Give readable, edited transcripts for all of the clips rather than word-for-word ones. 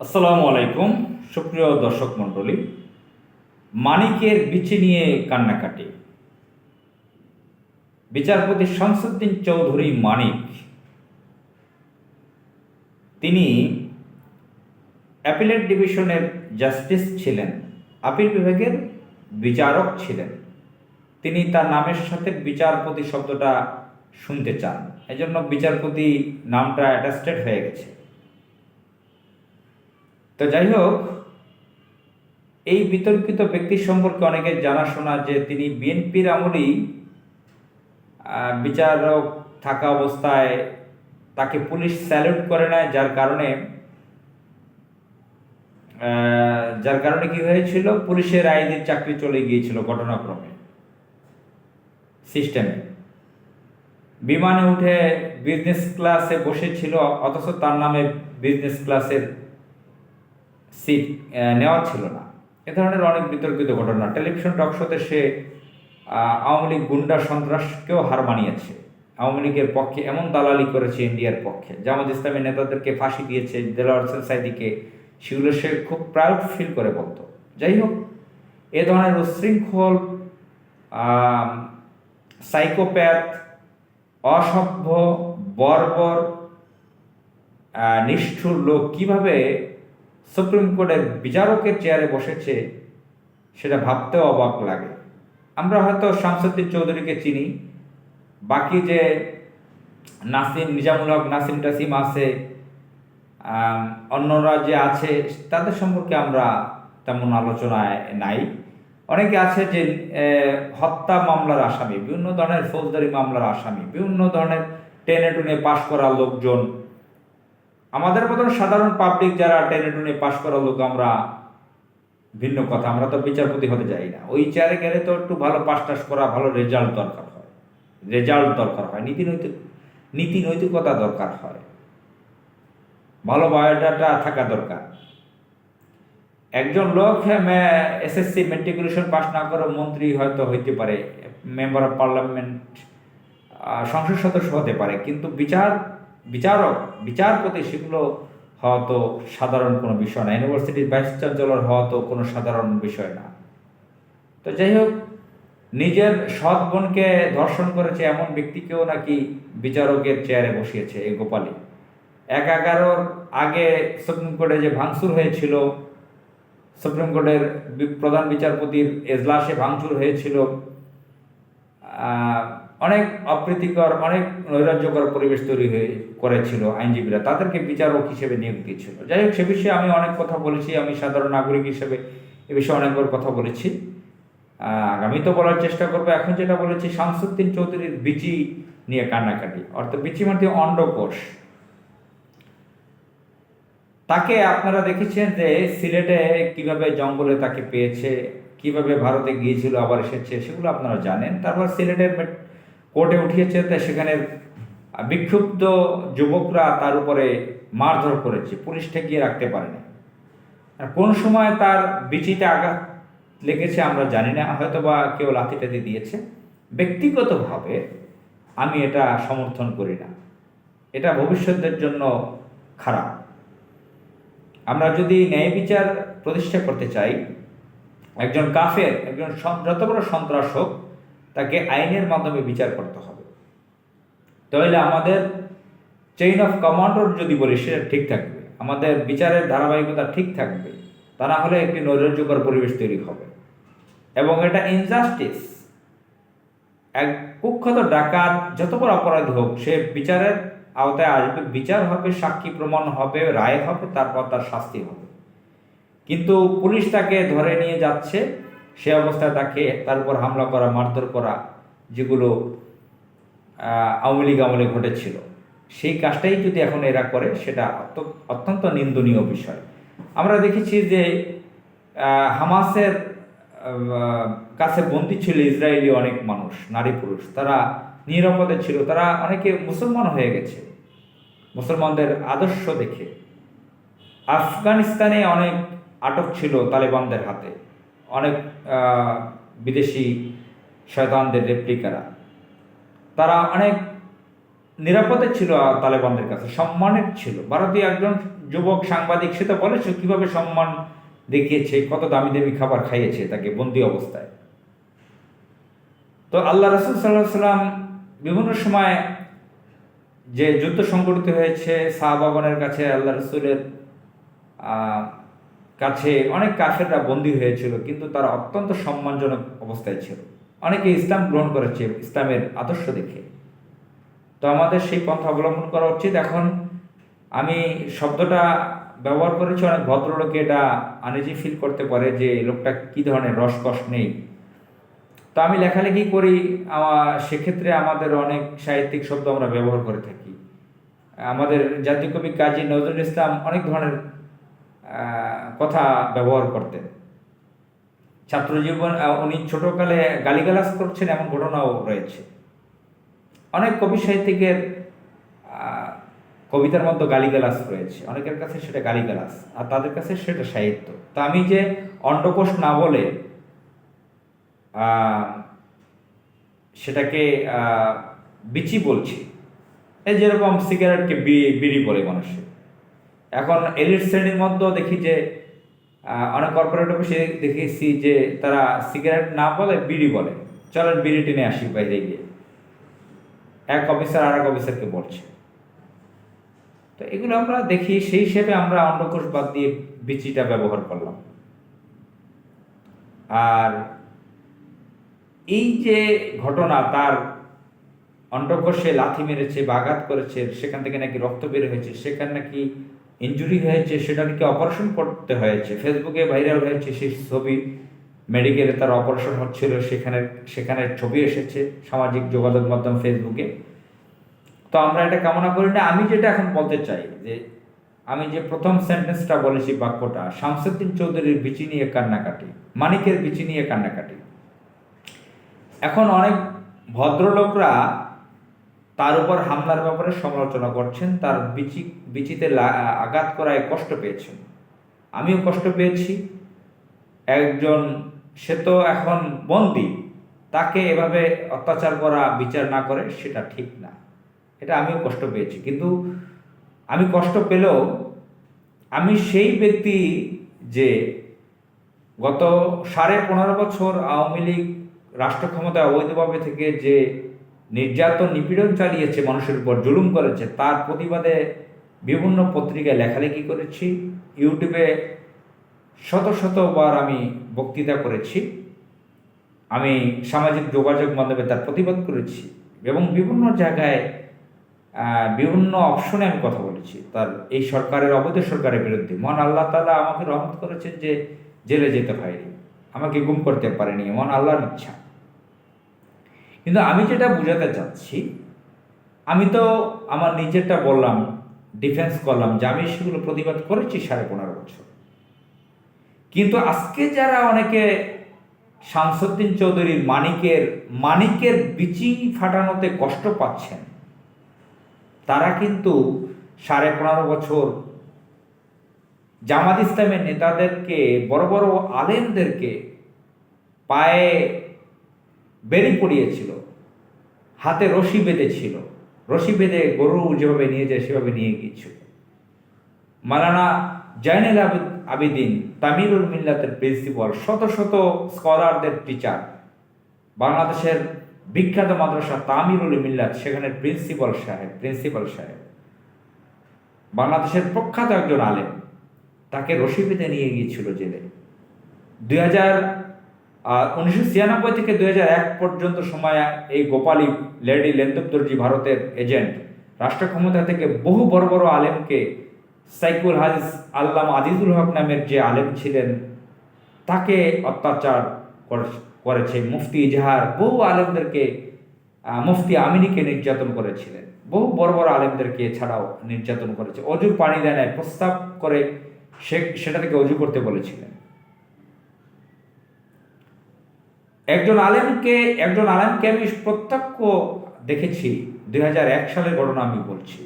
আসসালামু আলাইকুম সুপ্রিয় দর্শক মণ্ডলী। মানিকের বিচি নিয়ে কান্নাকাটি। বিচারপতি শামসুদ্দিন চৌধুরী মানিক, তিনি অ্যাপিলেট ডিভিশনের জাস্টিস ছিলেন, আপিল বিভাগের বিচারক ছিলেন। তিনি তার নামের সাথে বিচারপতি শব্দটা শুনতে চান, এজন্য বিচারপতি নামটা অ্যাটাস্টেড হয়ে গেছে। তো যাই হোক, এই বিতর্কিত ব্যক্তি সম্পর্কে অনেকের জানাশোনা যে তিনি বিএনপির আমলেই বিচারক থাকা অবস্থায় তাকে পুলিশ স্যালুট করে নেয়, যার কারণে কি হয়েছিল, পুলিশের আইনের চাকরি চলে গিয়েছিল ঘটনাক্রমে সিস্টেমে। বিমানে উঠে বিজনেস ক্লাসে বসেছিল, অথচ তার নামে বিজনেস ক্লাসের সিট নেওয়া ছিল না। এ ধরনের অনেক বিতর্কিত ঘটনা। টেলিভিশন টকশোতে সে আওয়ামী লীগ গুন্ডা সন্ত্রাসকেও হার মানিয়েছে, আওয়ামী লীগের পক্ষে এমন দালালি করেছে, ইন্ডিয়ার পক্ষে জামাত ইসলামী নেতাদেরকে ফাঁসি দিয়েছে, দেলোয়ার হোসেন সাইদিকে, সেগুলো সে খুব প্রাউড ফিল করে বলতো। যাই হোক, এ ধরনের উচ্ছৃঙ্খল সাইকোপ্যাথ, অসভ্য, বর্বর, নিষ্ঠুর লোক কিভাবে সুপ্রিম কোর্টের বিচারকের চেয়ারে বসেছে সেটা ভাবতেও অবাক লাগে। আমরা হয়তো শামসুদ্দিন চৌধুরীকে চিনি, বাকি যে নাসিম, নিজামুল হক, নাসিম টাসিম আছে, অন্যরা যে আছে তাদের সম্পর্কে আমরা তেমন আলোচনায় নাই। অনেকে আছে যে হত্যা মামলার আসামি, বিভিন্ন ধরনের ফৌজদারি মামলার আসামি, বিভিন্ন ধরনের টেনে টুনে পাশ করা লোকজন। আমাদের মতন সাধারণ পাবলিক যারা টেনে টুনে পাশ করা লোক, আমরা ভিন্ন কথা, আমরা তো বিচারপতি হতে যাই না। ওই চেয়ারে গেলে তো একটু ভালো পাস টাস করা, ভালো রেজাল্ট দরকার হয়, নীতি নৈতিকতা দরকার হয়, ভালো বায়োডাটা থাকা দরকার। একজন লোক এসএসসি মেট্রিকুলেশন পাস না করে মন্ত্রী হয়তো হইতে পারে, মেম্বার অফ পার্লামেন্ট, সংসদ সদস্য হতে পারে, কিন্তু বিচারপতি সেগুলো হওয়া তো সাধারণ কোনো বিষয় না। ইউনিভার্সিটির ভাইস চ্যান্সেলর হওয়া তো কোনো সাধারণ বিষয় না। তো যাই হোক, নিজের সৎ বোনকে ধর্ষণ করেছে এমন ব্যক্তিকেও নাকি বিচারকের চেয়ারে বসিয়েছে এই গোপালী। 11-11 আগে সুপ্রিম কোর্টে যে ভাঙচুর হয়েছিল, সুপ্রিম কোর্টের প্রধান বিচারপতির এজলাসে ভাঙচুর হয়েছিল, অনেক অপ্রীতিকর, অনেক নৈরাজ্যকর পরিবেশ তৈরি করেছিল আইনজীবীরা, তাদেরকে বিচারক হিসেবে নিয়োগ দিয়েছিল। যাই হোক, সে বিষয়ে আমি অনেক কথা বলেছি, আমি সাধারণ নাগরিক হিসেবে এ বিষয়ে অনেকবার কথা বলেছি, আগামী তো বলার চেষ্টা করবো। এখন যেটা বলেছি, শামসুদ্দিন চৌধুরীর বিচি নিয়ে কান্নাকাটি, অর্থাৎ বিচি মানে অন্ডকোষ। তাকে আপনারা দেখেছেন যে সিলেটে কিভাবে জঙ্গলে তাকে পেয়েছে, কিভাবে ভারতে গিয়েছিল আবার এসেছে, সেগুলো আপনারা জানেন। তারপর সিলেটের কোর্টে উঠিয়েছে, সেখানে বিক্ষুব্ধ যুবকরা তার উপরে মারধর করেছে, পুলিশ ঠেকিয়ে রাখতে পারেনি। কোন সময় তার বিচিতে আঘাত লেগেছে আমরা জানি না, হয়তো বা কেউ লাথি টাথি দিয়েছে। ব্যক্তিগতভাবে আমি এটা সমর্থন করি না, এটা ভবিষ্যতের জন্য খারাপ। আমরা যদি ন্যায় বিচার প্রতিষ্ঠা করতে চাই, একজন কাফের, একজন যত বড় সন্ত্রাস হোক, তাকে আইনের মাধ্যমে বিচার করতে হবে। তাহলে আমাদের চেইন অফ কমান্ডর যদি বলি, সেটা ঠিক থাকবে, আমাদের বিচারের ধারাবাহিকতা ঠিক থাকবে। তা না হলে একটি নৈরাজ্যকর পরিবেশ তৈরি হবে এবং এটা ইনজাস্টিস। এক কুখ্যাত ডাকাত যত বড় অপরাধী হোক, সে বিচারের আওতায় আসবে, বিচার হবে, সাক্ষী প্রমাণ হবে, রায় হবে, তারপর তার শাস্তি হবে। কিন্তু পুলিশ তাকে ধরে নিয়ে যাচ্ছে, সে অবস্থায় তার উপর হামলা করা, মারধর করা, যেগুলো আওয়ামী লীগ আমলে ঘটেছিল, সেই কাজটাই যদি এখন এরা করে, সেটা অত্যন্ত নিন্দনীয় বিষয়। আমরা দেখেছি যে হামাসের কাছে বন্দী ছিল ইসরায়েলি অনেক মানুষ, নারী পুরুষ, তারা নিরাপদে ছিল, তারা অনেকে মুসলমান হয়ে গেছে মুসলমানদের আদর্শ দেখে। আফগানিস্তানে অনেক আটক ছিল তালেবানদের হাতে, অনেক বিদেশি শয়তানদের রেপ্লিকারা, তারা অনেক নিরাপদে ছিল তালেবানদের কাছে, সম্মানের ছিল। ভারতীয় একজন যুবক সাংবাদিক, সে তো বলেছে কিভাবে সম্মান দেখিয়েছে, কত দামি দামি খাবার খাইয়েছে তাকে বন্দি অবস্থায়। তো আল্লাহ রাসূল সাল্লাল্লাহু আলাইহি সাল্লাম বিভিন্ন সময় যে যুদ্ধ সংঘটিত হয়েছে, সাহাবাগণের কাছে আল্লাহ রসুলের কাছে অনেক কাফেররা বন্দী হয়েছিল, কিন্তু তারা অত্যন্ত সম্মানজনক অবস্থায় ছিল। অনেকে ইসলাম গ্রহণ করেছে ইসলামের আদর্শ দেখে। তো আমাদের সেই পন্থা অবলম্বন করা উচিত। এখন আমি শব্দটা ব্যবহার করেছি, অনেক ভদ্রলোকে এটা আনইজি ফিল করতে পারে যে এই লোকটা কী ধরনের রসকস নেই। তো আমি লেখালেখি করি, সেক্ষেত্রে আমাদের অনেক সাহিত্যিক শব্দ আমরা ব্যবহার করে থাকি। আমাদের জাতীয় কবি কাজী নজরুল ইসলাম অনেক ধরনের কথা ব্যবহার করতেন। ছাত্র জীবন উনি ছোটকালে গালিগালাজ করছেন এমন ঘটনাও রয়েছে। অনেক কবি সাহিত্যিকের কবিতার মধ্যে গালিগালাজ রয়েছে, অনেকের কাছে সেটা গালিগালাজ আর তাদের কাছে সেটা সাহিত্য। তো আমি যে অন্ডকোষ না বলে সেটাকে বিচি বলছি, এই যেরকম সিগারেটকে বিড়ি বলে মানুষে। এখন এলিট শ্রেণীর মধ্যেও দেখি যে অনেক কর্পোরেট অফিসে দেখেছি যে তারা সিগারেট না বলে বিড়ি বলে, চলেন বিড়ি টেনে আসি বাইরে গিয়ে, এক অফিসার আর এক অফিসারকে বলছে। তো এগুলো আমরা দেখি, সেই হিসেবে আমরা অন্ডকোষ বাদ দিয়ে বিচিটা ব্যবহার করলাম। আর এই যে ঘটনা, তার অন্ডকোষে লাথি মেরেছে বা আঘাত করেছে, সেখান থেকে নাকি রক্ত বের হয়েছে, সেখানে নাকি ইনজুরি হয়েছে, সেটা নাকি অপারেশন করতে হয়েছে। ফেসবুকে ভাইরাল হয়েছে সেই ছবি, মেডিকেলে তার অপারেশন হচ্ছিল, সেখানে ছবি এসেছে সামাজিক যোগাযোগ মাধ্যম ফেসবুকে। তো আমরা এটা কামনা করি না। আমি যেটা এখন বলতে চাই যে, আমি যে প্রথম সেন্টেন্সটা বলেছি, বাক্যটা, শামসুদ্দিন চৌধুরীর বিচি নিয়ে কান্নাকাটি, মানিকের বিচি নিয়ে কান্নাকাটি। এখন অনেক ভদ্রলোকরা তার উপর হামলার ব্যাপারে সমালোচনা করছেন, তার বিচিতে আঘাত করায় কষ্ট পেয়েছেন। আমিও কষ্ট পেয়েছি। একজন, সে তো এখন বন্দী, তাকে এভাবে অত্যাচার করা, বিচার না করে সেটা ঠিক না, এটা আমিও কষ্ট পেয়েছি। কিন্তু আমি কষ্ট পেলেও আমি সেই ব্যক্তি যে গত 15.5 বছর আওয়ামী লীগ রাষ্ট্র ক্ষমতায় অবৈধভাবে থেকে যে নির্যাতন নিপীড়ন চালিয়েছে, মানুষের উপর জুলুম করেছে, তার প্রতিবাদে বিভিন্ন পত্রিকায় লেখালেখি করেছি, ইউটিউবে শতবার আমি বক্তৃতা করেছি, আমি সামাজিক যোগাযোগ মাধ্যমে তার প্রতিবাদ করেছি এবং বিভিন্ন জায়গায় বিভিন্ন অপশনে আমি কথা বলেছি তার এই সরকারের, অবৈধ সরকারের বিরুদ্ধে। মহান আল্লাহ তাআলা আমাকে রহমত করেছেন যে জেলে যেতে হয়নি, আমাকে গুম করতে পারেনি, মহান আল্লাহর ইচ্ছা। কিন্তু আমি যেটা বোঝাতে চাচ্ছি, আমি তো আমার নিজেরটা বললাম, ডিফেন্স করলাম যে আমি সেগুলো প্রতিবাদ করেছি 15.5 বছর। কিন্তু আজকে যারা অনেকে শামসুদ্দিন চৌধুরীর মানিকের বিচি ফাটানোতে কষ্ট পাচ্ছেন, তারা কিন্তু 15.5 বছর জামাত ইসলামের নেতাদেরকে, বড় বড় আলেমদেরকে পায়ে বেড়ি পড়িয়েছিল, হাতে রশি বেঁধেছিল, রশি বেঁধে গরু যেভাবে নিয়ে যায় সেভাবে নিয়ে গিয়েছিল। মাওলানা জাইনুল আবেদিন, তামিরুল মিল্লাতের প্রিন্সিপাল, শত স্কলারদের টিচার, বাংলাদেশের বিখ্যাত মাদ্রাসা তামিরুল মিল্লাত, সেখানে প্রিন্সিপাল সাহেব, বাংলাদেশের প্রখ্যাত একজন আলেম, তাকে রশি বেঁধে নিয়ে গিয়েছিল জেলে। 1996 থেকে 2001 পর্যন্ত সময় এই গোপালী লেডি লেন্দুপদর্জি, ভারতের এজেন্ট, রাষ্ট্র ক্ষমতা থেকে বহু বড় বড় আলেমকে, সাইকুল হাদিস আল্লামা আজিজুল হক নামের যে আলেম ছিলেন, তাকে অত্যাচার করেছে। মুফতি ইজাহার, বহু আলেমদেরকে, মুফতি আমিনীকে নির্যাতন করেছিলেন, বহু বড় বড় আলেমদেরকে ছাড়াও নির্যাতন করেছে। অজুর পানি দেয় না, প্রস্তাব করে সেটা থেকে অজু করতে বলেছিলেন। একজন আলেমকে আমি প্রত্যক্ষ দেখেছি, 2001 সালের ঘটনা আমি বলছি।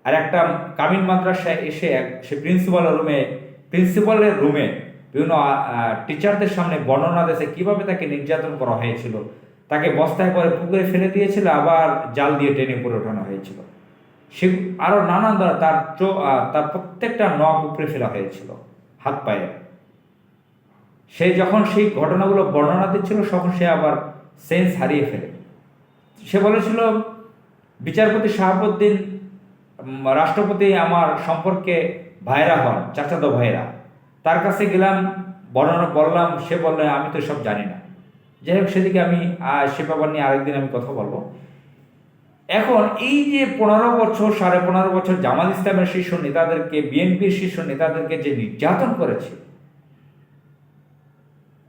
আর একটা কামিল মাদ্রাসায় এসে সে প্রিন্সিপালের রুমে বিভিন্ন টিচারদের সামনে বর্ণনা দিয়েছে কিভাবে তাকে নির্যাতন করা হয়েছিল, তাকে বস্তায় করে পুকুরে ফেলে দিয়েছিল, আবার জাল দিয়ে টেনে উপরে ওঠানো হয়েছিল। সে আরো নানান ধরনের তার প্রত্যেকটা নখ উপড়ে ফেলা হয়েছিল, হাত পায়ে। সে যখন সেই ঘটনাগুলো বর্ণনা দিচ্ছিল তখন সে আবার সেন্স হারিয়ে ফেলে। সে বলেছিল, বিচারপতি শাহাবুদ্দিন, রাষ্ট্রপতি আমার সম্পর্কে ভাইরা হন, চাচাতো ভাইরা। তার কাছে গেলাম, বর্ণনা বললাম, সে বললেন আমি তো সব জানি না। যাই হোক, সেদিকে আমি সে ব্যাপার নিয়ে আরেকদিন আমি কথা বলবো। এখন এই যে 15 বছর, 15.5 বছর জামাত ইসলামের শীর্ষ নেতাদেরকে, বিএনপির শীর্ষ নেতাদেরকে যে নির্যাতন করেছে,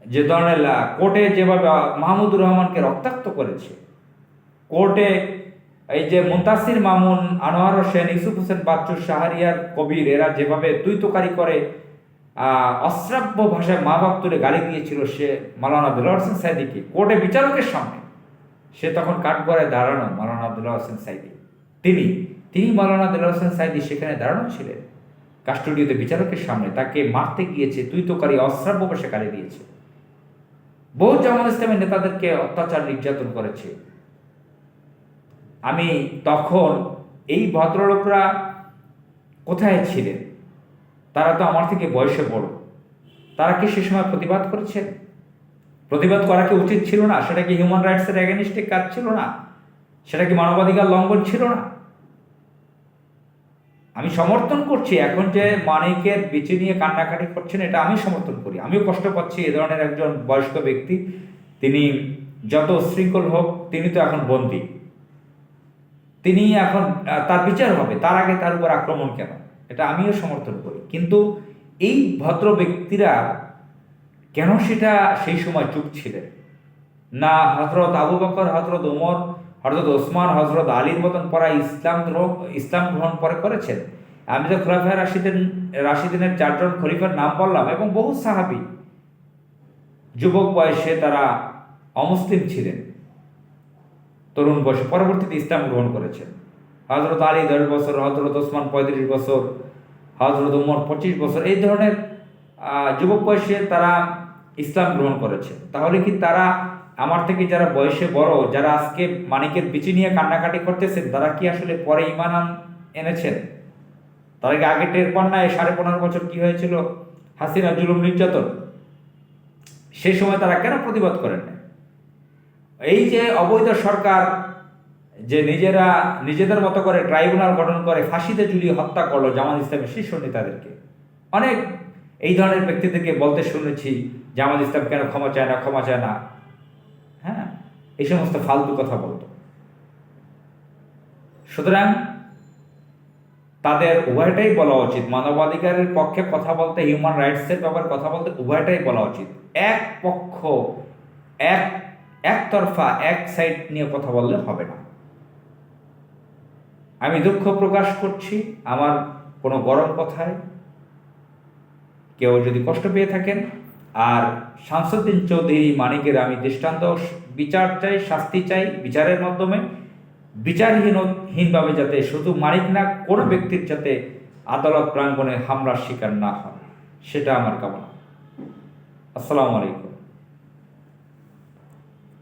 যে ধরনের কোর্টে যেভাবে মাহমুদুর রহমানকে রক্তাক্ত করেছে, কোর্টে এই যে মুনতাসির মামুন, আনোয়ার হোসেন, ইউসুফ হোসেন বাচ্চু, শাহরিয়ার কবির, এরা যেভাবে তুই তোকারি করে অশ্রাব্য ভাষায় মা বাপ তুলে গালি দিয়েছিল সে মাওলানা দেলোয়ার হোসেন সাইদিকে কোর্টে বিচারকের সামনে। সে তখন কাঠগড়ায় দাঁড়ানো মাওলানা দেলোয়ার হোসেন সাইদি, তিনি মাওলানা দেলোয়ার হোসেন সাইদি সেখানে দাঁড়ানো ছিলেন কাস্টডিওতে বিচারকের সামনে। তাকে মারতে গিয়েছে, তুই তোকারি অশ্রাব্য ভাষায় গালি দিয়েছে। বহু জামাত ইসলামের নেতাদেরকে অত্যাচার নির্যাতন করেছে। আমি তখন এই ভদ্রলোকরা কোথায় ছিলেন? তারা তো আমার থেকে বয়সে বড়। তারা কি সে সময় প্রতিবাদ করেছেন? প্রতিবাদ করা কি উচিত ছিল না? সেটা কি হিউম্যান রাইটসের এগেনিস্টে কাজ ছিল না? সেটা কি মানবাধিকার লঙ্ঘন ছিল না? আমি সমর্থন করছি, এখন যে মানিকের বিচি নিয়ে কান্নাকাটি করছেন, এটা আমি সমর্থন করি। আমিও কষ্ট পাচ্ছি। এ ধরনের একজন বয়স্ক ব্যক্তি, তিনি যত শৃঙ্খল হোক, তিনি তো এখন বন্দী। তিনি এখন, তার বিচার হবে, তার আগে তার উপর আক্রমণ কেন? এটা আমিও সমর্থন করি। কিন্তু এই ভদ্র ব্যক্তিরা কেন সেটা সেই সময় চুপ ছিলেন না? হজরত আবু বকর, হজরত উমর, হজরত ওসমান, হজরত আলীর মতন পরা ইসলাম গ্রহণ পরে করেছেন। আমি তো খোলাফায়ে রাশিদিনের 4 জন খলিফার নাম বললাম, এবং বহু সাহাবী যুবক বয়সে তারা অমুসলিম ছিলেন, তরুণ বয়সে পরবর্তীতে ইসলাম গ্রহণ করেছেন। হজরত আলী 10 বছর, হজরত ওসমান 35 বছর, হজরত উমর 25 বছর, এই ধরনের যুবক বয়সে তারা ইসলাম গ্রহণ করেছে। তাহলে কি তারা আমার থেকে যারা বয়সে বড়, যারা আজকে মানিকের বিচি নিয়ে কান্নাকাটি করতেছেন, তারা কি আসলে পরে ঈমান এনেছেন? তারা কি আগে টের পান না 15.5 বছর কি হয়েছিল হাসিনা জুলুম নির্যাতন? সেই সময় তারা কেন প্রতিবাদ করেন না? এই যে অবৈধ সরকার যে নিজেদের মতো করে ট্রাইব্যুনাল গঠন করে ফাঁসিতে ঝুলিয়ে হত্যা করলো জামাত ইসলামের শীর্ষ নেতাদেরকে, অনেক এই ধরনের ব্যক্তিদেরকে বলতে শুনেছি জামাত ইসলাম কেন ক্ষমা চায় না। হ্যাঁ, এই সমস্ত ফালতু কথা বলতো। সুতরাং তাদের উভয়টাই বলা উচিত। মানবাধিকারের পক্ষে কথা বলতে, হিউম্যান রাইটসের ব্যাপারে কথা বলতে উভয়টাই বলা উচিত। এক পক্ষ, একতরফা, এক সাইড নিয়ে কথা বললে হবে না। আমি দুঃখ প্রকাশ করছি আমার কোনো গরম কথায় কেউ যদি কষ্ট পেয়ে থাকেন। আর শামসুদ্দিন চৌধুরী মানিকের আমি দৃষ্টান্ত বিচার চাই, শাস্তি চাই, বিচারের মাধ্যমে বিচারহীনভাবে যাতে শুধু মানিক না, কোনো ব্যক্তির যাতে আদালত প্রাঙ্গণে হামলার শিকার না হয়, সেটা আমার কামনা। আসসালামু আলাইকুম।